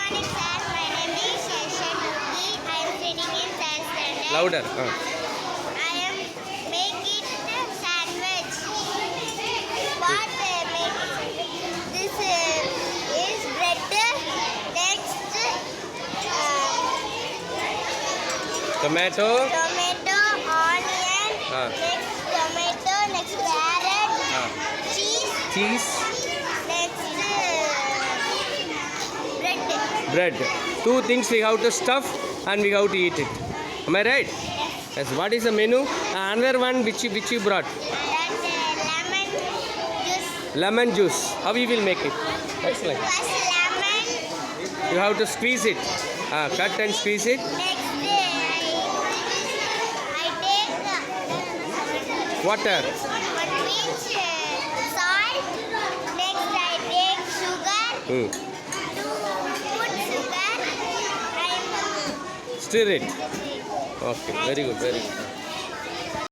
morning, sir. My name is Shashanuki. I am studying in third standard. Louder. I am making a sandwich. What make this is bread. Next, Tomato. tomato, onion. Next tomato. Next carrot. Cheese. Cheese. Next bread. Bread. Two things we have to stuff and we have to eat it. Am I right? Yes. What is the menu? Another one which you brought. That lemon juice. Lemon juice. How we will make it? Excellent. First lemon. You have to squeeze it. Cut and squeeze it. Next I take Water. what means salt. Next I take sugar. To put sugar. I Stir it. Okay. Very good. Very good.